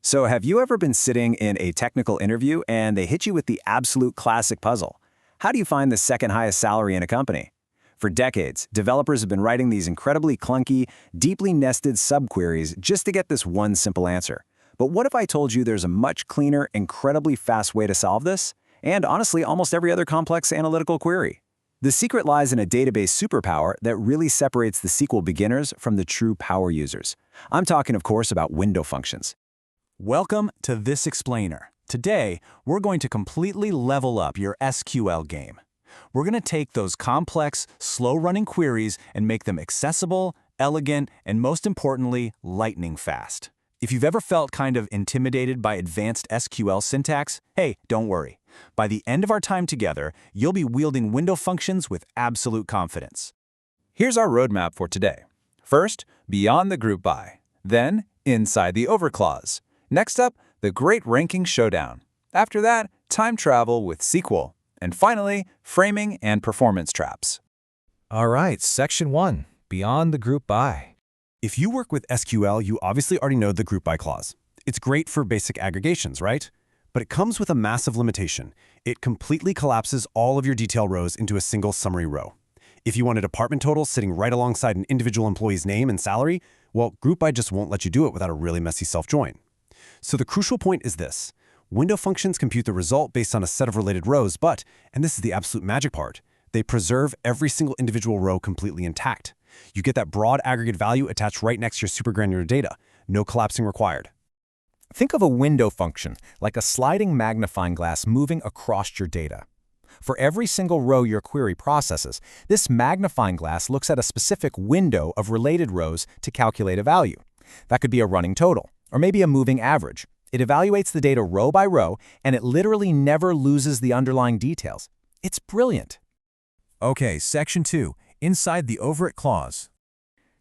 So have you ever been sitting in a technical interview and they hit you with the absolute classic puzzle? How do you find the second highest salary in a company? For decades, developers have been writing these incredibly clunky, deeply nested subqueries just to get this one simple answer. But what if I told you there's a much cleaner, incredibly fast way to solve this? And honestly, almost every other complex analytical query. The secret lies in a database superpower that really separates the SQL beginners from the true power users. I'm talking, of course, about window functions. Welcome to This Explainer. Today, we're going to completely level up your SQL game. We're going to take those complex, slow-running queries and make them accessible, elegant, and most importantly, lightning fast. If you've ever felt kind of intimidated by advanced SQL syntax, hey, don't worry. By the end of our time together, you'll be wielding window functions with absolute confidence. Here's our roadmap for today. First, beyond the group by. Then, inside the over clause. Next up, the great ranking showdown. After that, time travel with SQL. And finally, framing and performance traps. All right, Section 1, Beyond the Group By. If you work with SQL, you obviously already know the group by clause. It's great for basic aggregations, right? But it comes with a massive limitation. It completely collapses all of your detail rows into a single summary row. If you want a department total sitting right alongside an individual employee's name and salary, well, group by just won't let you do it without a really messy self-join. So the crucial point is this. Window functions compute the result based on a set of related rows, but, and this is the absolute magic part, they preserve every single individual row completely intact. You get that broad aggregate value attached right next to your super granular data. No collapsing required. Think of a window function like a sliding magnifying glass moving across your data. For every single row your query processes, this magnifying glass looks at a specific window of related rows to calculate a value. That could be a running total, or maybe a moving average. It evaluates the data row by row, and it literally never loses the underlying details. It's brilliant. Okay, Section 2, Inside the over clause.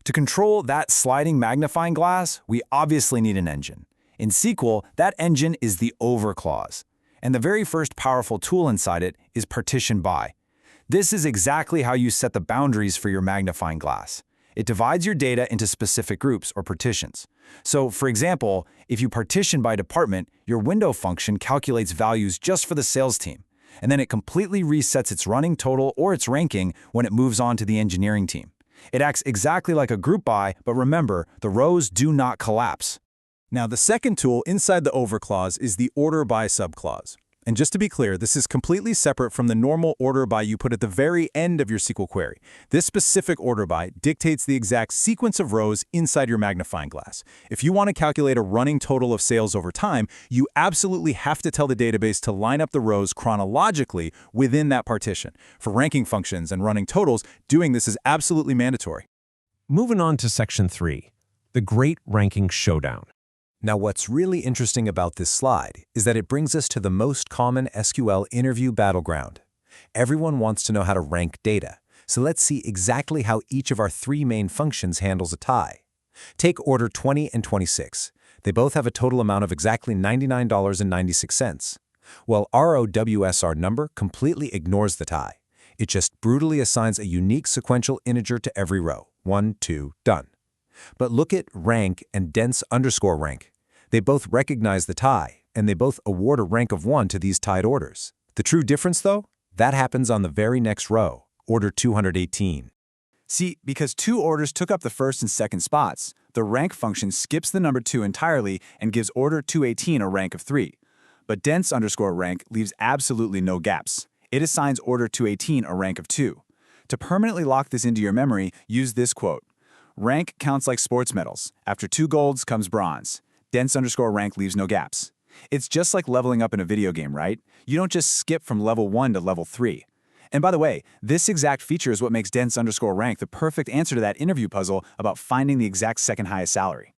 To control that sliding magnifying glass, we obviously need an engine. In SQL, that engine is the over clause. And the very first powerful tool inside it is partition by. This is exactly how you set the boundaries for your magnifying glass. It divides your data into specific groups or partitions. So, for example, if you partition by department, your window function calculates values just for the sales team, and then it completely resets its running total or its ranking when it moves on to the engineering team. It acts exactly like a group by, but remember, the rows do not collapse. Now, the second tool inside the over clause is the order by subclause. And just to be clear, this is completely separate from the normal order by you put at the very end of your SQL query. This specific order by dictates the exact sequence of rows inside your magnifying glass. If you want to calculate a running total of sales over time, you absolutely have to tell the database to line up the rows chronologically within that partition. For ranking functions and running totals, doing this is absolutely mandatory. Moving on to Section 3, the Great Ranking Showdown. Now, what's really interesting about this slide is that it brings us to the most common SQL interview battleground. Everyone wants to know how to rank data, so let's see exactly how each of our three main functions handles a tie. Take order 20 and 26. They both have a total amount of exactly $99.96. Well, ROWSR number completely ignores the tie. It just brutally assigns a unique sequential integer to every row. 1, 2, done. But look at rank and dense underscore rank. They both recognize the tie, and they both award a rank of 1 to these tied orders. The true difference, though, that happens on the very next row, order 218. See, because two orders took up the first and second spots, the rank function skips the number 2 entirely and gives order 218 a rank of 3. But dense underscore rank leaves absolutely no gaps. It assigns order 218 a rank of 2. To permanently lock this into your memory, use this quote. Rank counts like sports medals. After 2 golds comes bronze. Dense underscore rank leaves no gaps. It's just like leveling up in a video game, right? You don't just skip from level 1 to level 3. And by the way, this exact feature is what makes dense underscore rank the perfect answer to that interview puzzle about finding the exact second highest salary.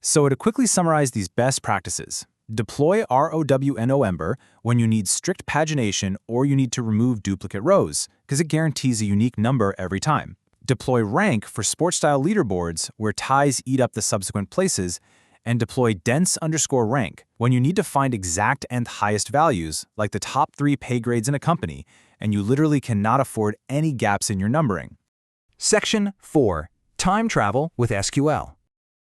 So to quickly summarize these best practices, deploy ROWNOEmber when you need strict pagination or you need to remove duplicate rows, because it guarantees a unique number every time. Deploy rank for sports-style leaderboards where ties eat up the subsequent places, and deploy dense underscore rank when you need to find exact and highest values, like the top 3 pay grades in a company, and you literally cannot afford any gaps in your numbering. Section 4, Time Travel with SQL.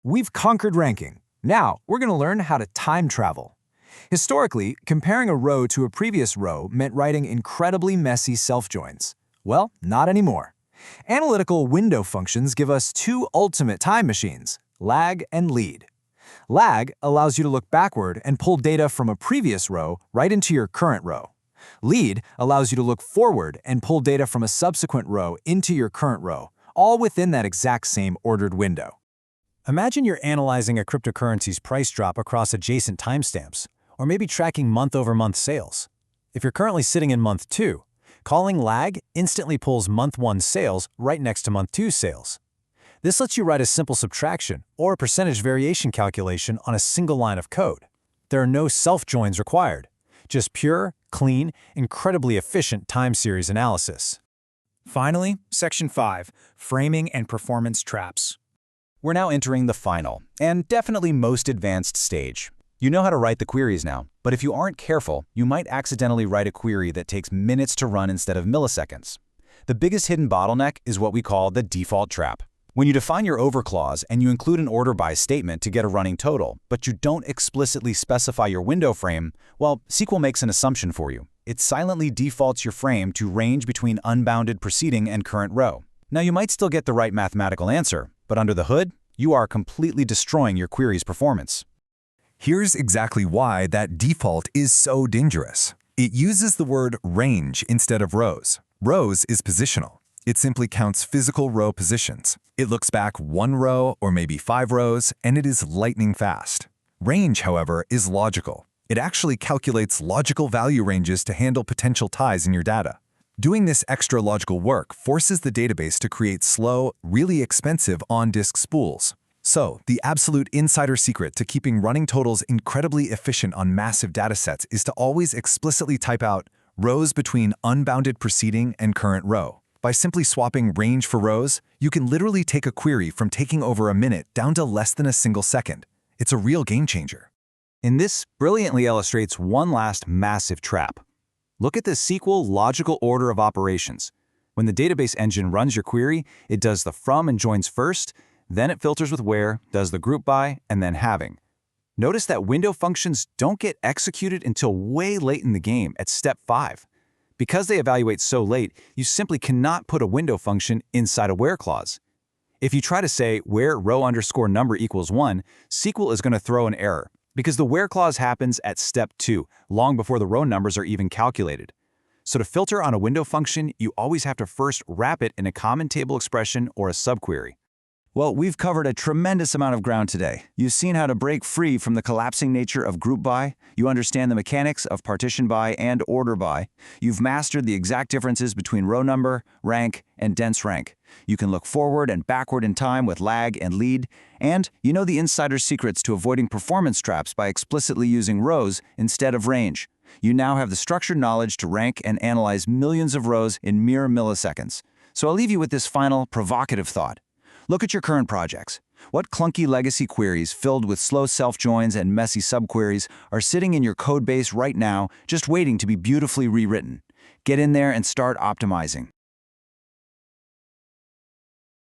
We've conquered ranking. Now, we're going to learn how to time travel. Historically, comparing a row to a previous row meant writing incredibly messy self-joins. Well, not anymore. Analytical window functions give us two ultimate time machines, lag and lead. Lag allows you to look backward and pull data from a previous row right into your current row. Lead allows you to look forward and pull data from a subsequent row into your current row, all within that exact same ordered window. Imagine you're analyzing a cryptocurrency's price drop across adjacent timestamps, or maybe tracking month-over-month sales. If you're currently sitting in month 2, calling lag instantly pulls month 1 sales right next to month 2 sales. This lets you write a simple subtraction or a percentage variation calculation on a single line of code. There are no self-joins required, just pure, clean, incredibly efficient time series analysis. Finally, Section 5, Framing and Performance Traps. We're now entering the final, and definitely most advanced stage. You know how to write the queries now, but if you aren't careful, you might accidentally write a query that takes minutes to run instead of milliseconds. The biggest hidden bottleneck is what we call the default trap. When you define your over clause and you include an order by statement to get a running total, but you don't explicitly specify your window frame, well, SQL makes an assumption for you. It silently defaults your frame to range between unbounded preceding and current row. Now, you might still get the right mathematical answer, but under the hood, you are completely destroying your query's performance. Here's exactly why that default is so dangerous. It uses the word range instead of rows. Rows is positional. It simply counts physical row positions. It looks back 1 row or maybe 5 rows, and it is lightning fast. Range, however, is logical. It actually calculates logical value ranges to handle potential ties in your data. Doing this extra logical work forces the database to create slow, really expensive on-disk spools. So, the absolute insider secret to keeping running totals incredibly efficient on massive datasets is to always explicitly type out rows between unbounded preceding and current row. By simply swapping range for rows, you can literally take a query from taking over a minute down to less than a single second. It's a real game changer. And this brilliantly illustrates one last massive trap. Look at the SQL logical order of operations. When the database engine runs your query, it does the from and joins first, then it filters with where, does the group by, and then having. Notice that window functions don't get executed until way late in the game at step 5. Because they evaluate so late, you simply cannot put a window function inside a where clause. If you try to say where row underscore number equals 1, SQL is going to throw an error, because the where clause happens at step 2, long before the row numbers are even calculated. So to filter on a window function, you always have to first wrap it in a common table expression or a subquery. Well, we've covered a tremendous amount of ground today. You've seen how to break free from the collapsing nature of group by. You understand the mechanics of partition by and order by. You've mastered the exact differences between row number, rank, and dense rank. You can look forward and backward in time with lag and lead. And you know the insider secrets to avoiding performance traps by explicitly using rows instead of range. You now have the structured knowledge to rank and analyze millions of rows in mere milliseconds. So I'll leave you with this final provocative thought. Look at your current projects. What clunky legacy queries filled with slow self-joins and messy subqueries are sitting in your code base right now, just waiting to be beautifully rewritten? Get in there and start optimizing.